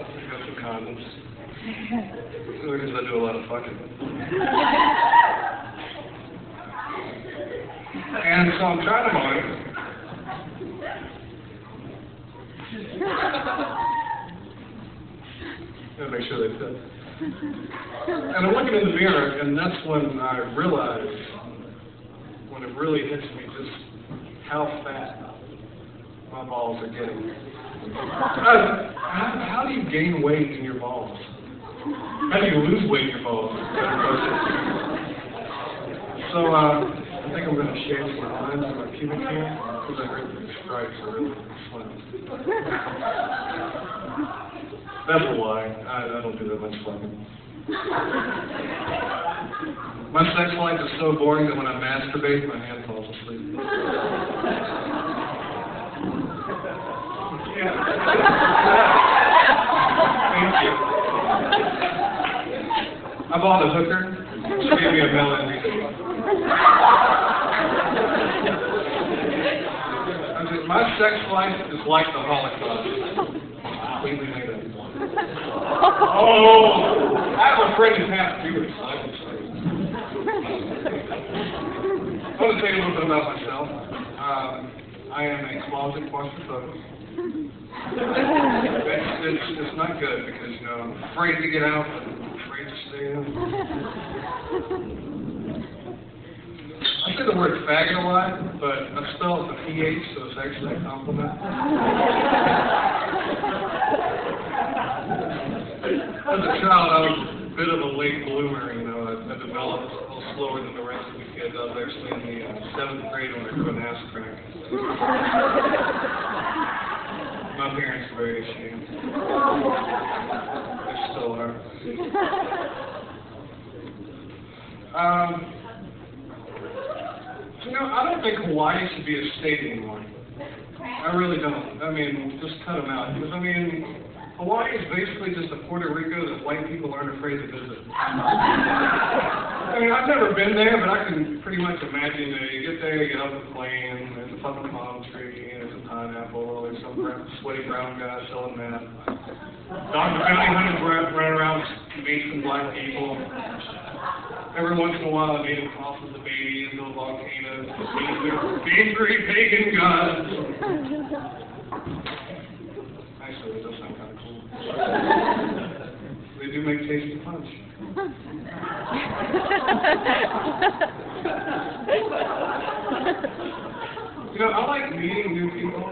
I got some condoms. Because I do a lot of fucking. And so I'm trying to mind. Gotta make sure they fit. And I'm looking in the mirror, and that's when I realize, when it really hits me, just how fat my balls are getting. How do you gain weight in your balls? How do you lose weight in your balls? So I think I'm going to shave some lines on my pubic hair, because I heard the stripes are really slim. That's a lie. I don't do that much fucking. My sex life is so boring that when I masturbate, my hand falls asleep. Yeah. Thank you. I bought a hooker. She gave me a mail-in receipt. My sex life is like the Holocaust. Completely made up. Oh! I have a friend who's half Jewish, so I can say. I want to say a little bit about myself. I am a closet claustrophobic. It's not good because, you know, I'm afraid to get out, but I'm afraid to stay in. I say the word faggot a lot, but I spell it with a PH, so it's actually a compliment. As a child, I was a bit of a late bloomer, you know. I developed a little slower than the rest of the kids. I was actually in the 7th grade when I grew an ass crack. My parents are very ashamed. They still are. You know, I don't think Hawaii should be a state anymore. I really don't. I mean, just cut them out. Because, I mean, Hawaii is basically just a Puerto Rico that white people aren't afraid to visit. I mean, I've never been there, but I can pretty much imagine that you get there, you get off the plane, there's a fucking palm tree, and there's a pineapple, there's some sweaty brown guy selling meth. Dr. Bounty Hunters run around making black people. Every once in a while, a native tosses a baby into a volcano. Angry pagan gods. Actually, that does sound kind of cool. They do make tasty punch. You know, I like meeting new people,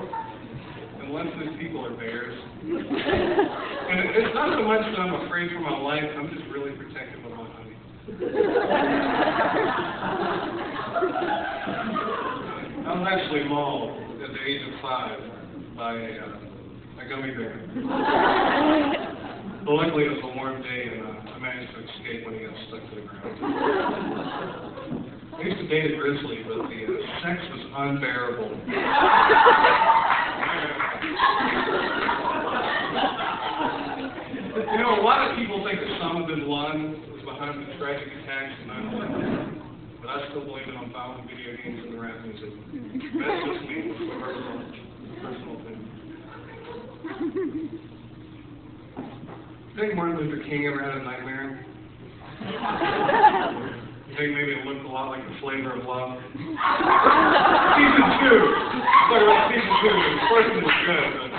unless these people are bears. And it's not so much that I'm afraid for my life, I'm just really protective of my honey. I was actually mauled at the age of 5 by a gummy bear. But luckily it was a warm day and I managed to escape when he got stuck to the ground. I used to date a grizzly, but the sex was unbearable. You know, a lot of people think Osama bin Laden was behind the tragic attacks in 9/11, but I still believe it on violent video games and the rap music. That's just me. Personal opinion. You think Martin Luther King ever had a nightmare? You think maybe it looked a lot like The Flavor of Love? Season 2! Talk about Season 2. The first one was good, but...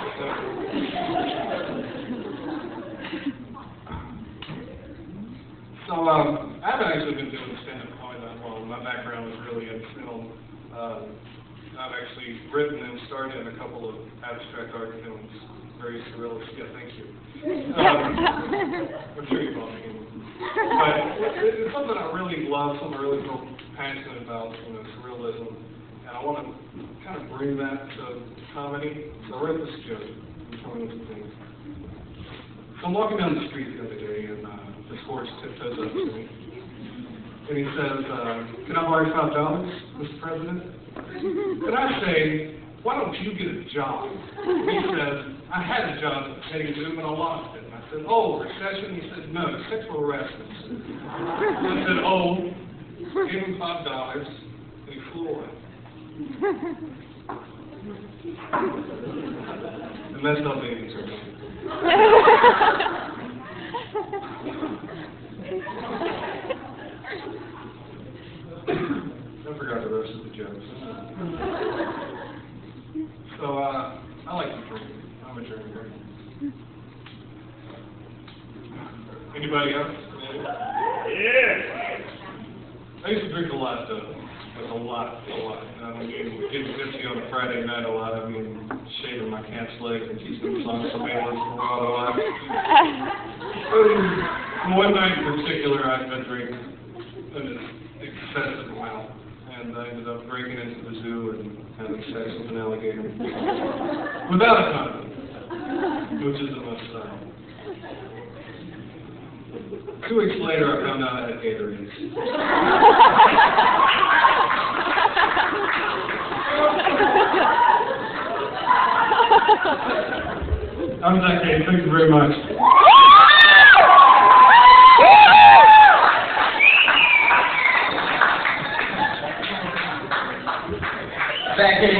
So, I haven't actually been doing stand-up comedy that long. My background was really in film. I've actually written and starred in a couple of abstract art films. Very surrealist. Yeah, thank you. I'm sure you've all seen it. But it's something I really love, something I really feel passionate about, you know, surrealism. And I want to kind of bring that to comedy. So I wrote this joke. I'm telling you some things. So I'm walking down the street the other day, and this horse tiptoes up to me. And he says, can I borrow $5, Mr. President? And I say, why don't you get a job? And he says, I had a job at the petting zoo, but I lost it. And I said, oh, recession? He said, no, sexual harassment. And I said, oh, gave him $5, and he flew away. And that's how dating turned out. I forgot the rest of the jokes. So, I like to drink. I'm a drinker. Anybody else? Yeah. I used to drink a lot, though. Like a lot. I don't mean getting tipsy on a Friday night a lot. I mean shaving my cat's legs and teaching songs somebody listens to a lot. One night in particular, I've been drinking an excessive amount, and I ended up breaking into the zoo and having sex with an alligator without a condom, which is a must style. 2 weeks later, I found out I had Gatorade. I'm Zack. Thank you very much. Zack.